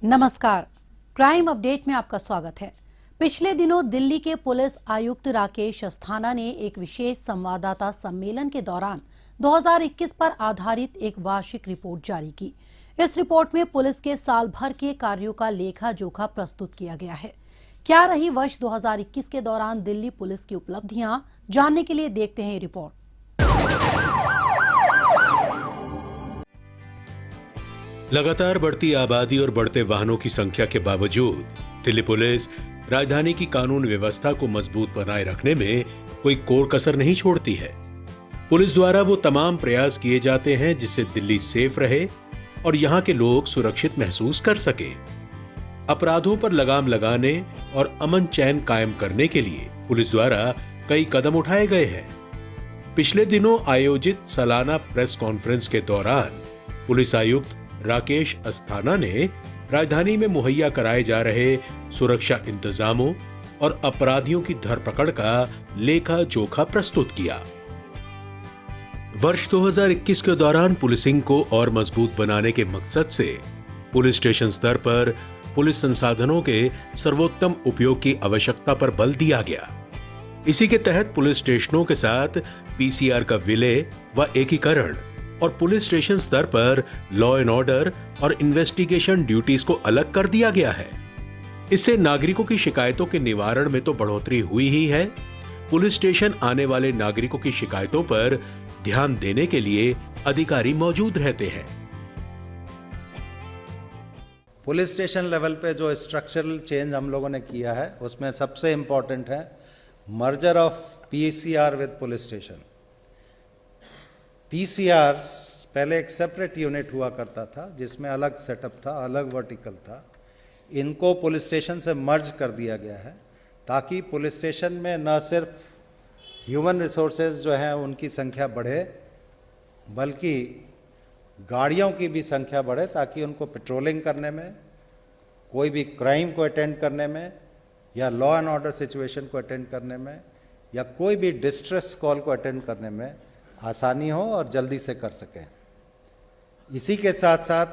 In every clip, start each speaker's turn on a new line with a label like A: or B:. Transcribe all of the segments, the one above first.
A: नमस्कार, crime update में आपका स्वागत है। पिछले दिनों दिल्ली के पुलिस आयुक्त राकेश अस्थाना ने एक विशेष संवाददाता सम्मेलन के दौरान 2021 पर आधारित एक वार्षिक रिपोर्ट जारी की। इस रिपोर्ट में पुलिस के साल भर के कार्यों का लेखा जोखा प्रस्तुत किया गया है। क्या रही वर्ष 2021 के दौरान दिल्ली पुलिस की उपलब्धियां, जानने के लिए देखते हैं ये रिपोर्ट।
B: लगातार बढ़ती आबादी और बढ़ते वाहनों की संख्या के बावजूद दिल्ली पुलिस राजधानी की कानून व्यवस्था को मजबूत बनाए रखने में कोई कोर कसर नहीं छोड़ती है। पुलिस द्वारा वो तमाम प्रयास किए जाते हैं जिससे दिल्ली सेफ रहे और यहाँ के लोग सुरक्षित महसूस कर सके। अपराधों पर लगाम लगाने और अमन चैन कायम करने के लिए पुलिस द्वारा कई कदम उठाए गए हैं। पिछले दिनों आयोजित सालाना प्रेस कॉन्फ्रेंस के दौरान पुलिस आयुक्त राकेश अस्थाना ने राजधानी में मुहैया कराए जा रहे सुरक्षा इंतजामों और अपराधियों की धरपकड़ का लेखा जोखा प्रस्तुत किया। वर्ष 2021 के दौरान पुलिसिंग को और मजबूत बनाने के मकसद से पुलिस स्टेशन स्तर पर पुलिस संसाधनों के सर्वोत्तम उपयोग की आवश्यकता पर बल दिया गया। इसी के तहत पुलिस स्टेशनों के साथ पीसीआर का विलय व एकीकरण और पुलिस स्टेशन स्तर पर लॉ एंड ऑर्डर और इन्वेस्टिगेशन ड्यूटीज को अलग कर दिया गया है। इससे नागरिकों की शिकायतों के निवारण में तो बढ़ोतरी हुई ही है, पुलिस स्टेशन आने वाले नागरिकों की शिकायतों पर ध्यान देने के लिए अधिकारी मौजूद रहते हैं।
C: पुलिस स्टेशन लेवल पे जो स्ट्रक्चरल चेंज हम लोगों ने किया है उसमें सबसे इम्पोर्टेंट है merger of PCR with police station. PCR पहले एक सेपरेट यूनिट हुआ करता था जिसमें अलग सेटअप था, अलग वर्टिकल था। इनको पुलिस स्टेशन से मर्ज कर दिया गया है ताकि पुलिस स्टेशन में न सिर्फ ह्यूमन रिसोर्सेज जो हैं उनकी संख्या बढ़े बल्कि गाड़ियों की भी संख्या बढ़े ताकि उनको पेट्रोलिंग करने में, कोई भी क्राइम को अटेंड करने में या लॉ एंड ऑर्डर सिचुएशन को अटेंड करने में या कोई भी डिस्ट्रेस कॉल को अटेंड करने में आसानी हो और जल्दी से कर सकें। इसी के साथ साथ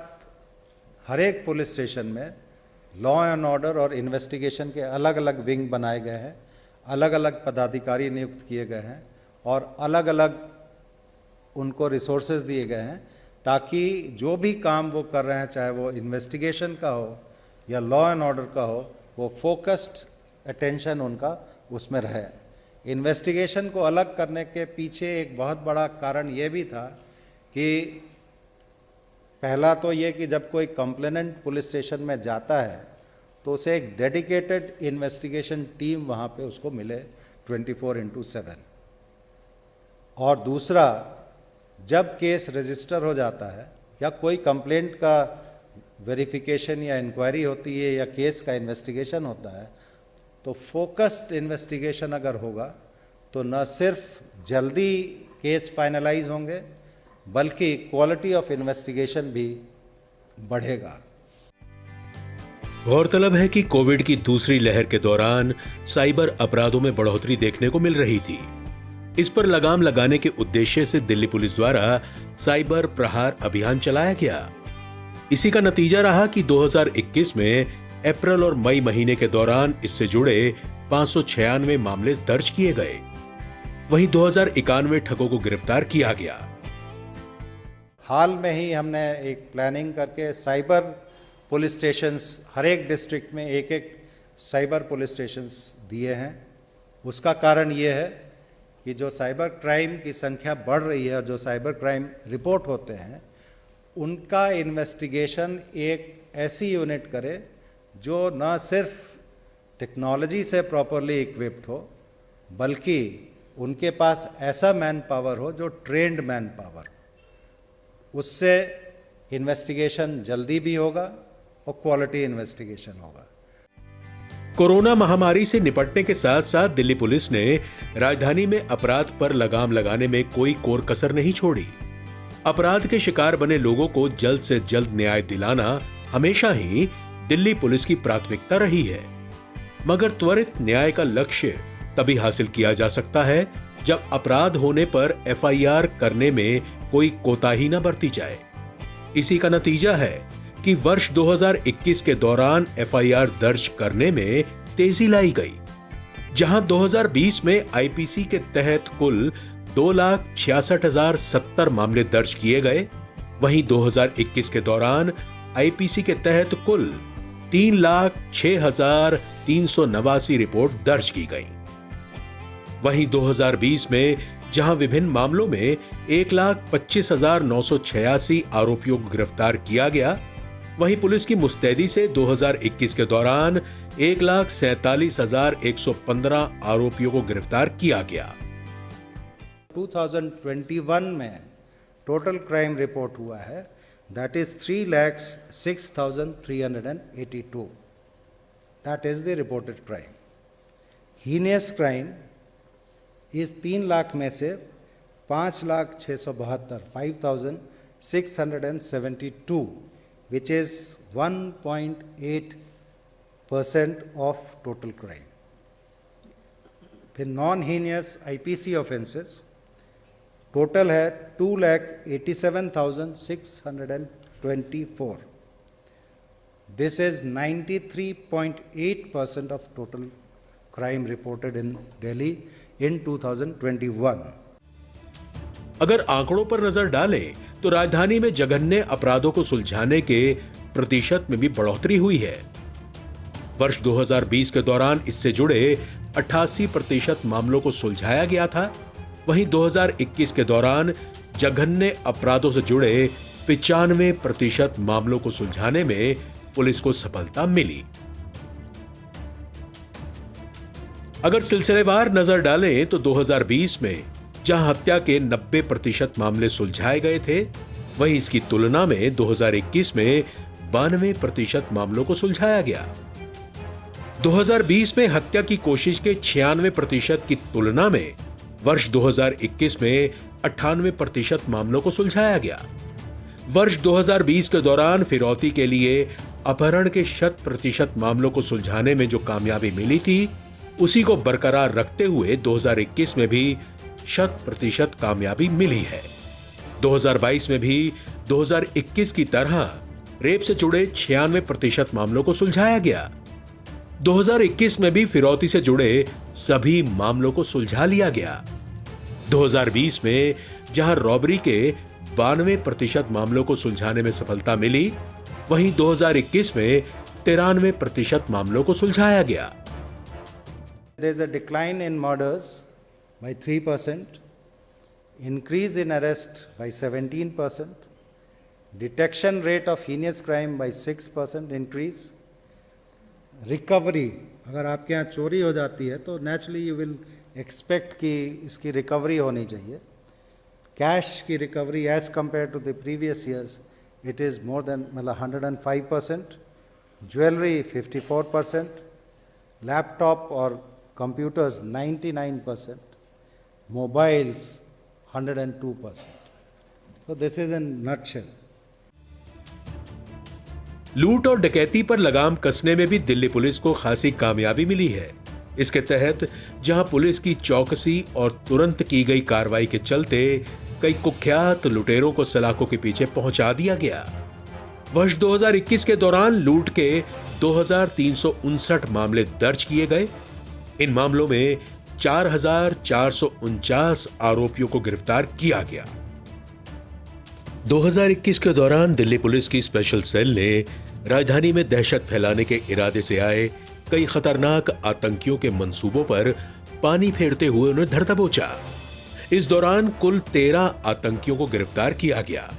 C: हर एक पुलिस स्टेशन में लॉ एंड ऑर्डर और इन्वेस्टिगेशन के अलग अलग विंग बनाए गए हैं, अलग अलग पदाधिकारी नियुक्त किए गए हैं और अलग अलग उनको रिसोर्सेज दिए गए हैं ताकि जो भी काम वो कर रहे हैं, चाहे वो इन्वेस्टिगेशन का हो या लॉ एंड ऑर्डर का हो, वो फोकस्ड अटेंशन उनका उसमें रहे। इन्वेस्टिगेशन को अलग करने के पीछे एक बहुत बड़ा कारण ये भी था कि पहला तो ये कि जब कोई कंप्लेनेंट पुलिस स्टेशन में जाता है तो उसे एक डेडिकेटेड इन्वेस्टिगेशन टीम वहाँ पे उसको मिले 24/7। और दूसरा, जब केस रजिस्टर हो जाता है या कोई कंप्लेंट का वेरिफिकेशन या इंक्वायरी होती है या केस का इन्वेस्टिगेशन होता है तो फोकस्ड इन्वेस्टिगेशन अगर होगा तो न सिर्फ जल्दी केस फाइनलाइज होंगे बल्कि क्वालिटी ऑफ इन्वेस्टिगेशन भी बढ़ेगा।
B: गौरतलब है कि कोविड की दूसरी लहर के दौरान साइबर अपराधों में बढ़ोतरी देखने को मिल रही थी। इस पर लगाम लगाने के उद्देश्य से दिल्ली पुलिस द्वारा साइबर प्रहार अभियान चलाया गया। इसी का नतीजा रहा कि 2021 में अप्रैल और मई महीने के दौरान इससे जुड़े 596 मामले दर्ज किए गए। वहीं 2091 ठगों को गिरफ्तार किया गया।
C: हाल में ही हमने एक प्लानिंग करके साइबर पुलिस स्टेशंस, हर एक डिस्ट्रिक्ट में एक एक साइबर पुलिस स्टेशंस दिए हैं। उसका कारण ये है कि जो साइबर क्राइम की संख्या बढ़ रही है और जो साइबर क्राइम रिपोर्ट होते हैं उनका इन्वेस्टिगेशन एक ऐसी यूनिट करे जो न सिर्फ टेक्नोलॉजी से प्रॉपरली इक्विप्ड हो बल्कि उनके पास ऐसा मैन पावर हो जो ट्रेंड मैन पावर। उससे इन्वेस्टिगेशन जल्दी भी होगा और क्वालिटी इन्वेस्टिगेशन होगा।
B: कोरोना महामारी से निपटने के साथ साथ दिल्ली पुलिस ने राजधानी में अपराध पर लगाम लगाने में कोई कोर कसर नहीं छोड़ी। अपराध के शिकार बने लोगों को जल्द से जल्द न्याय दिलाना हमेशा ही दिल्ली पुलिस की प्राथमिकता रही है, मगर त्वरित न्याय का लक्ष्य तभी हासिल किया जा सकता है जब अपराध होने पर एफआईआर करने में कोई कोताही न बरती जाए। इसी का नतीजा है कि वर्ष 2021 के दौरान एफआईआर दर्ज करने में तेजी लाई गई, जहां 2020 में आईपीसी के तहत कुल 2,66,070 मामले दर्ज किए गए, वहीं 2021 के दौरान आईपीसी के तहत कुल 3,06,389 रिपोर्ट दर्ज की गई। वहीं 2020 में जहां विभिन्न मामलों में 1,25,986 आरोपियों को गिरफ्तार किया गया, वहीं पुलिस की मुस्तैदी से 2021 के दौरान 1,47,115 आरोपियों को गिरफ्तार किया गया।
C: 2021 में टोटल क्राइम रिपोर्ट हुआ है, that is 3,06,382. That is the reported crime. Heinous crime is 3 lakh में से 5,672, 5,672, which is 1.8% of total crime. फिर non-heinous IPC offences टोटल है 2,87,624. This is 93.8% of total crime reported in Delhi in 2021.
B: अगर आंकड़ों पर नजर डालें तो राजधानी में जघन्य अपराधों को सुलझाने के प्रतिशत में भी बढ़ोतरी हुई है। वर्ष 2020 के दौरान इससे जुड़े 88% मामलों को सुलझाया गया था, वहीं 2021 के दौरान जघन्य अपराधों से जुड़े 95% मामलों को सुलझाने में पुलिस को सफलता मिली। अगर सिलसिलेवार नजर डालें तो 2020 में जहां हत्या के 90% मामले सुलझाए गए थे, वहीं इसकी तुलना में 2021 में 92% मामलों को सुलझाया गया। 2020 में हत्या की कोशिश के 96% की तुलना में वर्ष 2021 में 98% मामलों को सुलझाया गया। वर्ष 2020 के दौरान फिरौती के लिए अपहरण के 100% मामलों को सुलझाने में जो कामयाबी मिली थी, उसी को बरकरार रखते हुए 2021 में भी 100% कामयाबी मिली है। 2022 में भी 2021 की तरह रेप से जुड़े 96% मामलों को सुलझाया गया। 2021 में भी फिरौती से जुड़े सभी मामलों को सुलझा लिया गया। 2020 में जहां रॉबरी के 92% मामलों को सुलझाने में सफलता मिली, वहीं 2021 में 93% मामलों को सुलझाया गया।
C: There is a decline in murders by 3%, increase in arrest by 17%, detection rate of heinous crime by 6% increase, recovery, अगर आपके यहाँ चोरी हो जाती है तो नेचुरली यू विल एक्सपेक्ट कि इसकी रिकवरी होनी चाहिए। कैश की recovery as compared to the previous years it is more than 105%, jewellery 54%, laptop और computers 99%, mobiles 102%. So this is in nutshell.
B: लूट और डकैती पर लगाम कसने में भी दिल्ली पुलिस को खासी कामयाबी मिली है। इसके तहत जहां पुलिस की चौकसी और तुरंत की गई कार्रवाई के चलते कई कुख्यात लुटेरों को सलाखों के पीछे पहुंचा दिया गया। वर्ष 2021 के दौरान लूट के 2,359 मामले दर्ज किए गए। इन मामलों में 4,449 आरोपियों को गिरफ्तार किया गया। 2021 के दौरान दिल्ली पुलिस की स्पेशल सेल ने राजधानी में दहशत फैलाने के इरादे से आए कई खतरनाक आतंकियों के मंसूबों पर पानी फेरते हुए उन्हें धर दबोचा। इस दौरान कुल 13 आतंकियों को गिरफ्तार किया गया।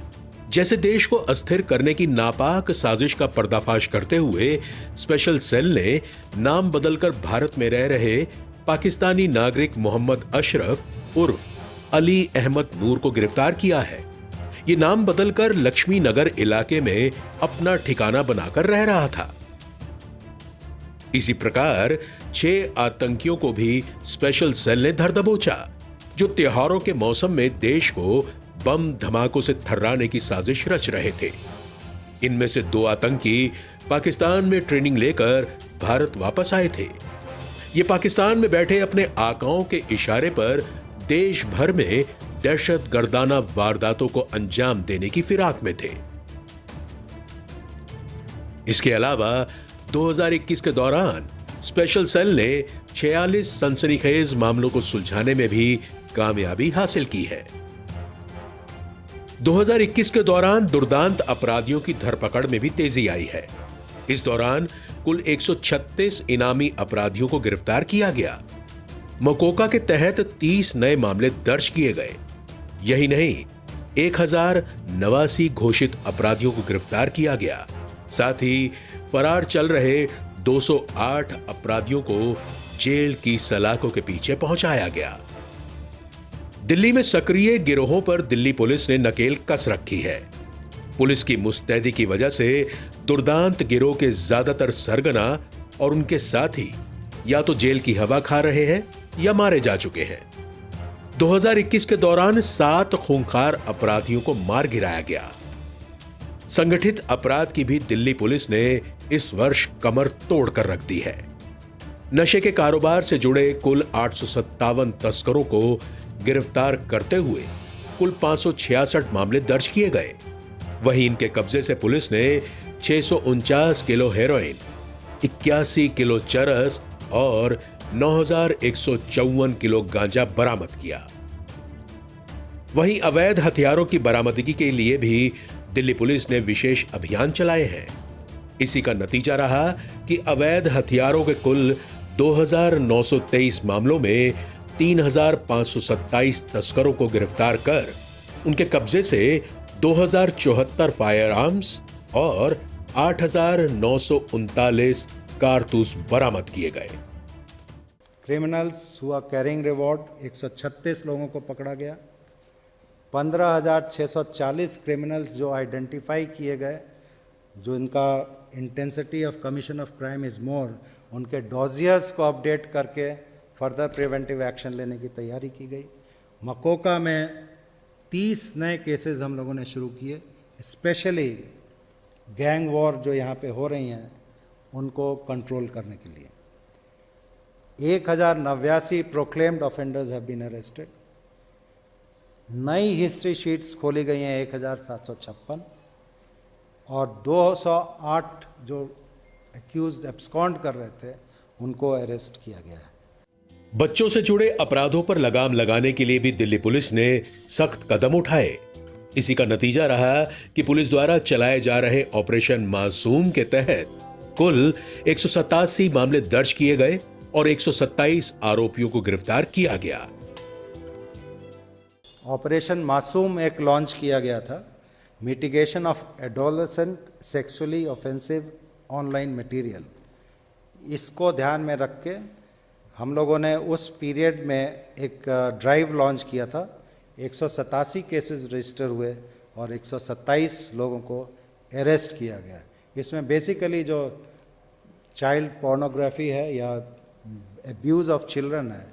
B: जैसे देश को अस्थिर करने की नापाक साजिश का पर्दाफाश करते हुए स्पेशल सेल ने नाम बदलकर भारत में रह रहे पाकिस्तानी नागरिक मोहम्मद अशरफ उर्फ अली अहमद नूर को गिरफ्तार किया है। ये नाम बदलकर लक्ष्मी नगर इलाके में अपना ठिकाना बनाकर रह रहा था। इसी प्रकार 6 आतंकियों को भी स्पेशल सेल ने धर दबोचा, जो त्योहारों के मौसम में देश को बम धमाकों से थर्राने की साजिश रच रहे थे। इनमें से 2 आतंकी पाकिस्तान में ट्रेनिंग लेकर भारत वापस आए थे। ये पाकिस्तान में बैठे अपने आकाओं के इशारे पर देश भर में दहशत गर्दाना वारदातों को अंजाम देने की फिराक में थे। इसके अलावा 2021 के दौरान स्पेशल सेल ने 46 सनसनीखेज मामलों को सुलझाने में भी कामयाबी हासिल की है। 2021 के दौरान दुर्दांत अपराधियों की धरपकड़ में भी तेजी आई है। इस दौरान कुल 136 इनामी अपराधियों को गिरफ्तार किया गया। मकोका के तहत 30 नए मामले दर्ज किए गए। यही नहीं, 1089 घोषित अपराधियों को गिरफ्तार किया गया। साथ ही फरार चल रहे 208 अपराधियों को जेल की सलाखों के पीछे पहुंचाया गया। दिल्ली में सक्रिय गिरोहों पर दिल्ली पुलिस ने नकेल कस रखी है। पुलिस की मुस्तैदी की वजह से दुर्दांत गिरोह के ज्यादातर सरगना और उनके साथी या तो जेल की हवा खा रहे हैं या मारे जा चुके हैं। 2021 के दौरान 7 खूंखार अपराधियों को मार गिराया गया। संगठित अपराध की भी दिल्ली पुलिस ने इस वर्ष कमर तोड़ कर रख दी है। नशे के कारोबार से जुड़े कुल 857 तस्करों को गिरफ्तार करते हुए कुल 566 मामले दर्ज किए गए। वहीं इनके कब्जे से पुलिस ने 649 किलो हेरोइन, 81 किलो चरस और 9154 किलो गांजा बरामद किया। वहीं अवैध हथियारों की बरामदगी के लिए भी दिल्ली पुलिस ने विशेष अभियान चलाए हैं। इसी का नतीजा रहा कि अवैध हथियारों के कुल 2923 मामलों में 3527 तस्करों को गिरफ्तार कर उनके कब्जे से 2074 फायर आर्म्स और 8939 कारतूस बरामद किए गए।
C: क्रिमिनल्स हुआ कैरिंग रिवॉर्ड 136 लोगों को पकड़ा गया। 15,640 क्रिमिनल्स जो आइडेंटिफाई किए गए, जो इनका intensity of commission of crime is more, उनके डॉजियर्स को अपडेट करके फर्दर प्रिवेंटिव एक्शन लेने की तैयारी की गई। मकोका में 30 नए केसेस हम लोगों ने शुरू किए, स्पेशली गैंग वॉर जो यहाँ पे हो रही हैं उनको कंट्रोल करने के लिए। 1089 proclaimed offenders have been arrested. नई हिस्ट्री शीट्स खोली गई हैं 1756 और 208 जो एक्यूज्ड एब्सकॉन्ड कर रहे थे उनको अरेस्ट किया गया है।
B: बच्चों से जुड़े अपराधों पर लगाम लगाने के लिए भी दिल्ली पुलिस ने सख्त कदम उठाए। इसी का नतीजा रहा कि पुलिस द्वारा चलाए जा रहे ऑपरेशन मासूम के तहत कुल 187 मामले दर्ज किए गए और 127 आरोपियों को गिरफ्तार किया गया।
C: ऑपरेशन मासूम एक लॉन्च किया गया था, mitigation of adolescent sexually offensive online material. इसको ध्यान में रख के हम लोगों ने उस पीरियड में एक ड्राइव लॉन्च किया था। 187 केसेस रजिस्टर हुए और 127 लोगों को अरेस्ट किया गया। इसमें बेसिकली जो चाइल्ड पोर्नोग्राफी है या एब्यूज़ ऑफ चिल्ड्रन है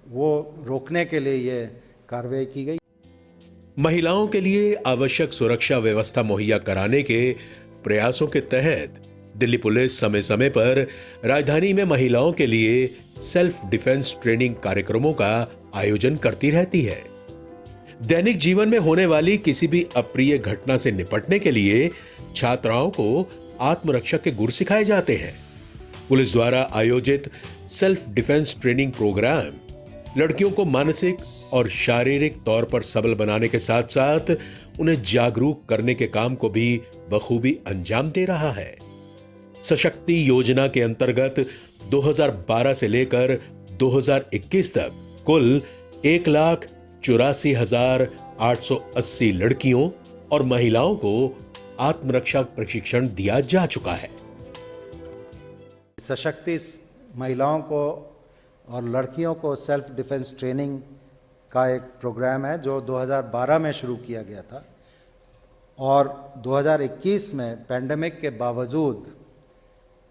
C: वो रोकने के लिए ये कार्रवाई की गई।
B: महिलाओं के लिए आवश्यक सुरक्षा व्यवस्था मुहैया कराने के प्रयासों के तहत दिल्ली पुलिस समय समय पर राजधानी में महिलाओं के लिए सेल्फ डिफेंस ट्रेनिंग कार्यक्रमों का आयोजन करती रहती है। दैनिक जीवन में होने वाली किसी भी अप्रिय घटना से निपटने के लिए छात्राओं को आत्मरक्षा के गुर सिखाए जाते हैं। पुलिस द्वारा आयोजित सेल्फ डिफेंस ट्रेनिंग प्रोग्राम लड़कियों को मानसिक और शारीरिक तौर पर सबल बनाने के साथ साथ उन्हें जागरूक करने के काम को भी बखूबी अंजाम दे रहा है। सशक्ति योजना के अंतर्गत 2012 से लेकर 2021 तक कुल 1,84,880 लड़कियों और महिलाओं को आत्मरक्षा प्रशिक्षण दिया जा चुका है।
C: सशक्ति महिलाओं को और लड़कियों को सेल्फ डिफेंस ट्रेनिंग का एक प्रोग्राम है जो 2012 में शुरू किया गया था और 2021 में पैंडेमिक के बावजूद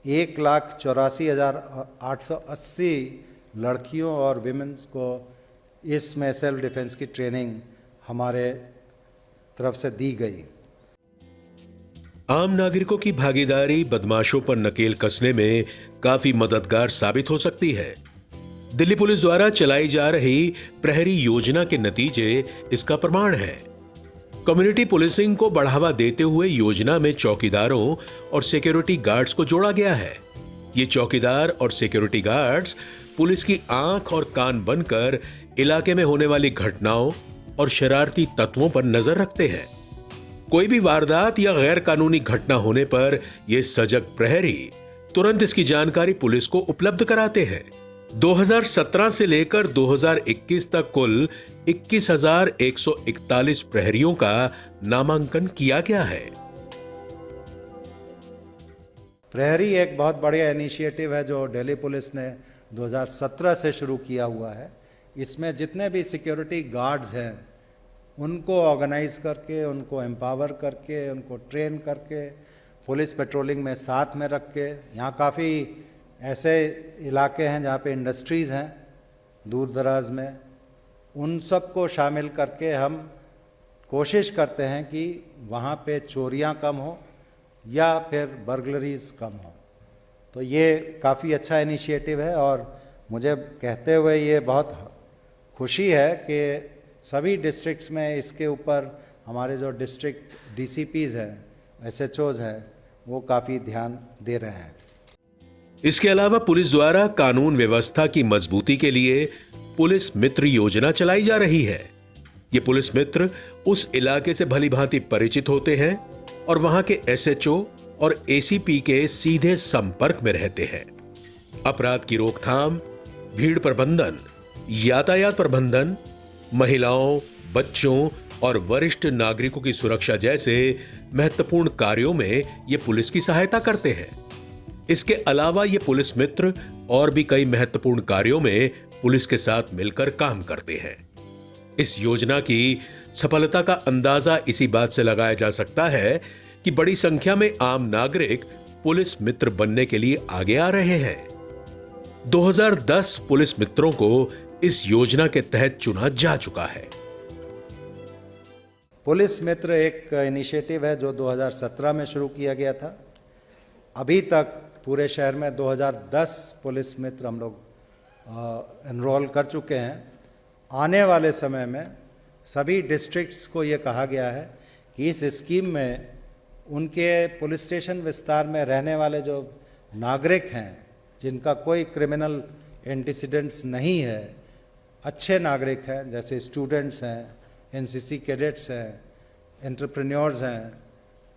C: 1,84,880 लड़कियों और विमेंस को इसमें सेल्फ डिफेंस की ट्रेनिंग हमारे तरफ से दी गई।
B: आम नागरिकों की भागीदारी बदमाशों पर नकेल कसने में काफी मददगार साबित हो सकती है। दिल्ली पुलिस द्वारा चलाई जा रही प्रहरी योजना के नतीजे इसका प्रमाण है। कम्युनिटी पुलिसिंग को बढ़ावा देते हुए योजना में चौकीदारों और सिक्योरिटी गार्ड्स को जोड़ा गया है। ये चौकीदार और सिक्योरिटी गार्ड्स पुलिस की आंख और कान बनकर इलाके में होने वाली घटनाओं और शरारती तत्वों पर नजर रखते हैं। कोई भी वारदात या गैर कानूनी घटना होने पर ये सजग प्रहरी तुरंत इसकी जानकारी पुलिस को उपलब्ध कराते हैं। 2017 से लेकर 2021 तक कुल 21,141 प्रहरियों का नामांकन किया गया है।
C: प्रहरी एक बहुत बढ़िया इनिशिएटिव है जो दिल्ली पुलिस ने 2017 से शुरू किया हुआ है। इसमें जितने भी सिक्योरिटी गार्ड्स हैं उनको ऑर्गेनाइज करके, उनको एम्पावर करके, उनको ट्रेन करके, पुलिस पेट्रोलिंग में साथ में रख के, यहाँ काफ़ी ऐसे इलाके हैं जहाँ पे इंडस्ट्रीज़ हैं दूर दराज में, उन सब को शामिल करके हम कोशिश करते हैं कि वहाँ पे चोरियाँ कम हो या फिर बर्गलरीज कम हो। तो ये काफ़ी अच्छा इनिशिएटिव है और मुझे कहते हुए ये बहुत खुशी है कि सभी डिस्ट्रिक्ट्स में इसके ऊपर हमारे जो डिस्ट्रिक्ट डीसीपीज़ हैं, एसएचओज़ हैं, वो काफ़ी ध्यान दे रहे हैं।
B: इसके अलावा पुलिस द्वारा कानून व्यवस्था की मजबूती के लिए पुलिस मित्र योजना चलाई जा रही है। ये पुलिस मित्र उस इलाके से भलीभांति परिचित होते हैं और वहां के एसएचओ और एसीपी के सीधे संपर्क में रहते हैं। अपराध की रोकथाम, भीड़ प्रबंधन, यातायात प्रबंधन, महिलाओं, बच्चों और वरिष्ठ नागरिकों की सुरक्षा जैसे महत्वपूर्ण कार्यों में ये पुलिस की सहायता करते हैं। इसके अलावा ये पुलिस मित्र और भी कई महत्वपूर्ण कार्यों में पुलिस के साथ मिलकर काम करते हैं। इस योजना की सफलता का अंदाजा इसी बात से लगाया जा सकता है कि बड़ी संख्या में आम नागरिक पुलिस मित्र बनने के लिए आगे आ रहे हैं। 2010 पुलिस मित्रों को इस योजना के तहत चुना जा चुका है।
C: पुलिस मित्र एक इनिशिएटिव है जो 2017 में शुरू किया गया था। अभी तक पूरे शहर में 2010 पुलिस मित्र हम लोग एनरोल कर चुके हैं। आने वाले समय में सभी डिस्ट्रिक्ट्स को ये कहा गया है कि इस स्कीम में उनके पुलिस स्टेशन विस्तार में रहने वाले जो नागरिक हैं, जिनका कोई क्रिमिनल एंटीसीडेंट्स नहीं है, अच्छे नागरिक हैं, जैसे स्टूडेंट्स हैं, एनसीसी कैडेट्स हैं, एंटरप्रेन्योर्स हैं,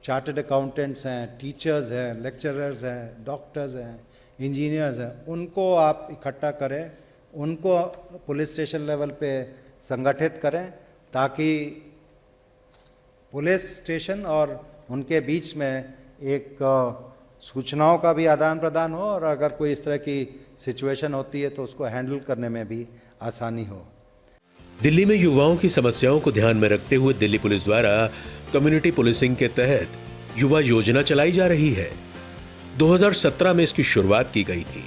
C: चार्टर्ड अकाउंटेंट्स हैं, टीचर्स हैं, लेक्चरर्स हैं, डॉक्टर्स हैं, इंजीनियर्स हैं, उनको आप इकट्ठा करें, उनको पुलिस स्टेशन लेवल पे संगठित करें ताकि पुलिस स्टेशन और उनके बीच में एक सूचनाओं का भी आदान प्रदान हो और अगर कोई इस तरह की सिचुएशन होती है तो उसको हैंडल करने में भी आसानी हो।
B: दिल्ली में युवाओं की समस्याओं को ध्यान में रखते हुए दिल्ली पुलिस द्वारा कम्युनिटी पुलिसिंग के तहत युवा योजना चलाई जा रही है। 2017 में इसकी शुरुआत की गई थी।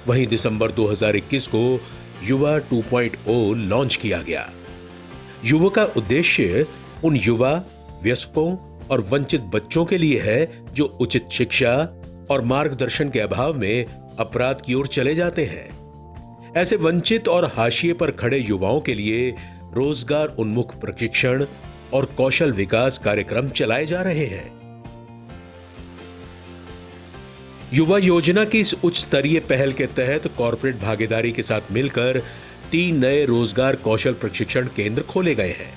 B: वहीं दिसंबर 2021 को युवा 2.0 लॉन्च किया गया। युवा का उद्देश्य उन युवा, वयस्कों और वंचित बच्चों के लिए है जो उचित शिक्षा और मार्गदर्शन के अभाव में अपराध की ओर चले जाते हैं। ऐसे वंचित और हाशिए पर खड़े युवाओं के लिए रोजगार उन्मुख प्रशिक्षण और कौशल विकास कार्यक्रम चलाए जा रहे हैं। युवा योजना की इस उच्च स्तरीय पहल के तहत कॉर्पोरेट भागीदारी के साथ मिलकर 3 नए रोजगार कौशल प्रशिक्षण केंद्र खोले गए हैं।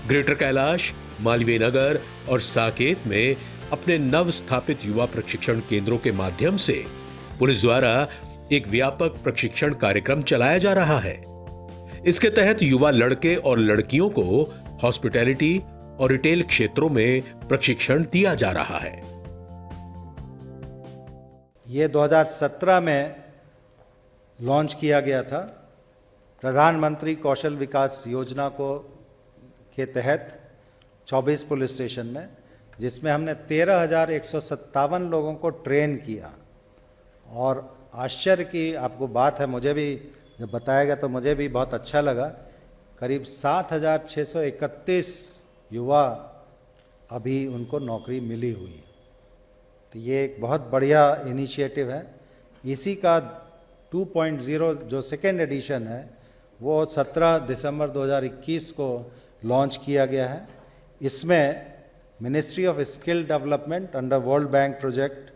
B: ग्रेटर कैलाश, मालवीय नगर और साकेत में अपने नव स्थापित युवा प्रशिक्षण केंद्रों के माध्यम से पुलिस द्वारा एक व्यापक प्रशिक्षण कार्यक्रम चलाया जा रहा है। इसके तहत युवा लड़के और लड़कियों को हॉस्पिटैलिटी और रिटेल क्षेत्रों में प्रशिक्षण दिया जा रहा है।
C: ये 2017 में लॉन्च किया गया था प्रधानमंत्री कौशल विकास योजना को के तहत 24 पुलिस स्टेशन में, जिसमें हमने 13,157 लोगों को ट्रेन किया। और आश्चर्य की आपको बात है, मुझे भी जब बताया गया तो मुझे भी बहुत अच्छा लगा। करीब 7,631 युवा अभी उनको नौकरी मिली हुई है। तो ये एक बहुत बढ़िया इनिशिएटिव है। इसी का 2.0 जो सेकेंड एडिशन है वो 17 दिसंबर 2021 को लॉन्च किया गया है। इसमें ministry of skill development under world bank project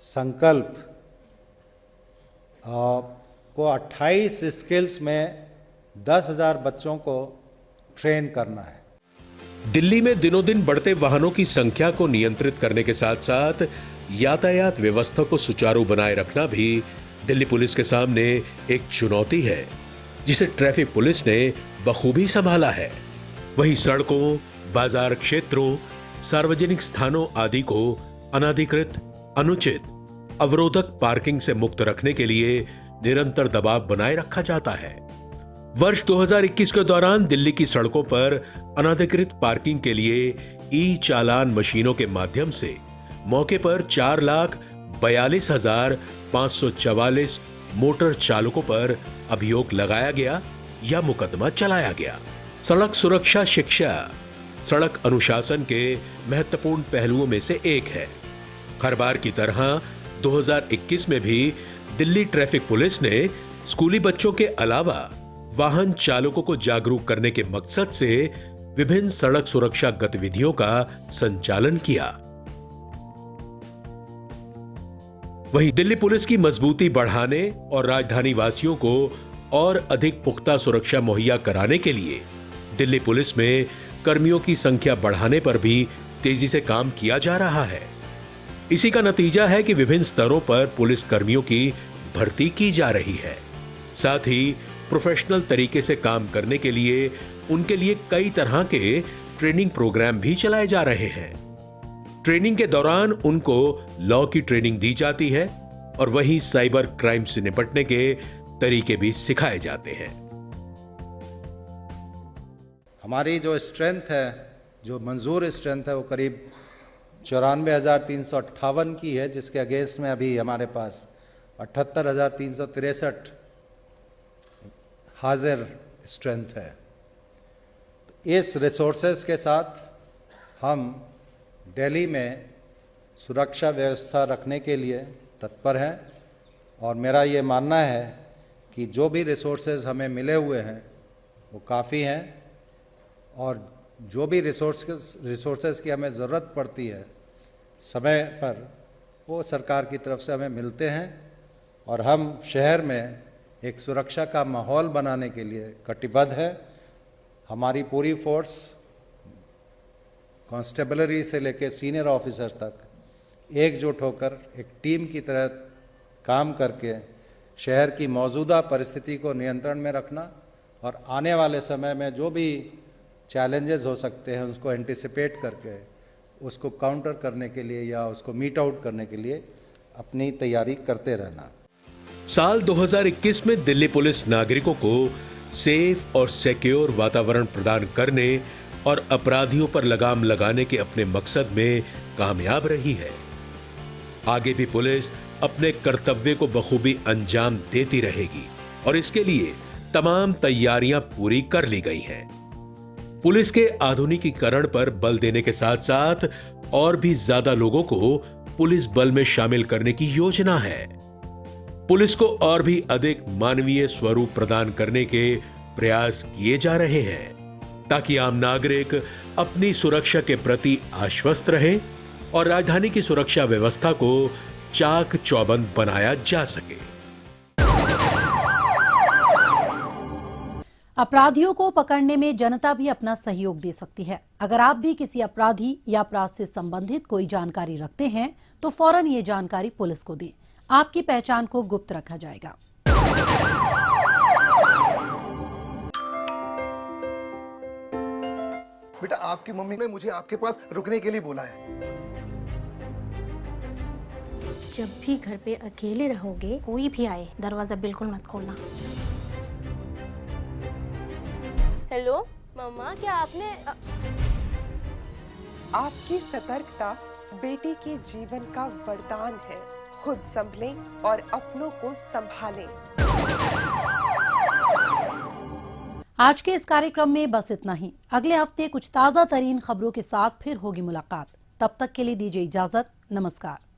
C: संकल्प को 28 स्किल्स में 10,000 बच्चों को ट्रेन करना है।
B: दिल्ली में दिनों दिन बढ़ते वाहनों की संख्या को नियंत्रित करने के साथ साथ यातायात व्यवस्था को सुचारू बनाए रखना भी दिल्ली पुलिस के सामने एक चुनौती है, जिसे ट्रैफिक पुलिस ने बखूबी संभाला है। वहीं सड़कों, बाजार क्षेत्रों, सार्वजनिक स्थानों आदि को अनाधिकृत, अनुचित, अवरोधक पार्किंग से मुक्त रखने के लिए निरंतर दबाव बनाए रखा जाता है। वर्ष 2021 के दौरान दिल्ली की सड़कों पर अनाधिकृत पार्किंग के लिए ई-चालान मशीनों के माध्यम से मौके पर 4,42,544 मोटर चालकों पर अभियोग लगाया गया या मुकदमा चलाया गया। सड़क सुरक्षा शिक्षा सड़क अनुशासन के महत्वपूर्ण पहलुओं में से एक है। हर बार की तरह 2021 में भी दिल्ली ट्रैफिक पुलिस ने स्कूली बच्चों के अलावा वाहन चालकों को जागरूक करने के मकसद से विभिन्न सड़क सुरक्षा गतिविधियों का संचालन किया। वहीं दिल्ली पुलिस की मजबूती बढ़ाने और राजधानी वासियों को और अधिक पुख्ता सुरक्षा मुहैया कराने के लिए दिल्ली पुलिस में कर्मियों की संख्या बढ़ाने पर भी तेजी से काम किया जा रहा है। इसी का नतीजा है कि विभिन्न स्तरों पर पुलिस कर्मियों की भर्ती की जा रही है। साथ ही प्रोफेशनल तरीके से काम करने के लिए उनके लिए कई तरह के ट्रेनिंग प्रोग्राम भी चलाए जा रहे हैं। ट्रेनिंग के दौरान उनको लॉ की ट्रेनिंग दी जाती है और वहीं साइबर क्राइम से निपटने के तरीके भी सिखाए जाते हैं।
C: हमारी जो स्ट्रेंथ है, जो मंजूर स्ट्रेंथ है, वो करीब 94,358 की है, जिसके अगेंस्ट में अभी हमारे पास 78,363 हाजिर स्ट्रेंथ है। तो इस रिसोर्सेज के साथ हम दिल्ली में सुरक्षा व्यवस्था रखने के लिए तत्पर हैं और मेरा ये मानना है कि जो भी रिसोर्सेज हमें मिले हुए हैं वो काफ़ी हैं और जो भी रिसोर्सेज की हमें ज़रूरत पड़ती है समय पर, वो सरकार की तरफ से हमें मिलते हैं और हम शहर में एक सुरक्षा का माहौल बनाने के लिए कटिबद्ध है। हमारी पूरी फोर्स कांस्टेबलरी से लेकर सीनियर ऑफिसर तक एकजुट होकर एक टीम की तरह काम करके शहर की मौजूदा परिस्थिति को नियंत्रण में रखना और आने वाले समय में जो भी चैलेंजेस हो सकते हैं उसको एंटिसिपेट करके उसको काउंटर करने के लिए या उसको मीट आउट करने के लिए अपनी तैयारी करते रहना।
B: साल 2021 में दिल्ली पुलिस नागरिकों को सेफ और सिक्योर वातावरण प्रदान करने और अपराधियों पर लगाम लगाने के अपने मकसद में कामयाब रही है। आगे भी पुलिस अपने कर्तव्य को बखूबी अंजाम देती रहेगी और इसके लिए तमाम तैयारियां पूरी कर ली गई हैं। पुलिस के आधुनिकीकरण पर बल देने के साथ साथ और भी ज्यादा लोगों को पुलिस बल में शामिल करने की योजना है। पुलिस को और भी अधिक मानवीय स्वरूप प्रदान करने के प्रयास किए जा रहे हैं ताकि आम नागरिक अपनी सुरक्षा के प्रति आश्वस्त रहे और राजधानी की सुरक्षा व्यवस्था को चाक चौबंद बनाया जा सके।
A: अपराधियों को पकड़ने में जनता भी अपना सहयोग दे सकती है। अगर आप भी किसी अपराधी या अपराध से संबंधित कोई जानकारी रखते हैं तो फौरन ये जानकारी पुलिस को दें। आपकी पहचान को गुप्त रखा जाएगा।
D: बेटा, आपकी मम्मी ने मुझे आपके पास रुकने के लिए बोला है।
E: जब भी घर पे अकेले रहोगे, कोई भी आए दरवाजा बिल्कुल मत खोलना।
F: हेलो मम्मा, क्या आपने
G: आपकी सतर्कता बेटी के जीवन का वरदान है। खुद संभलें और अपनों को संभालें।
A: आज के इस कार्यक्रम में बस इतना ही। अगले हफ्ते कुछ ताजा तरीन खबरों के साथ फिर होगी मुलाकात। तब तक के लिए दीजिए इजाजत। नमस्कार।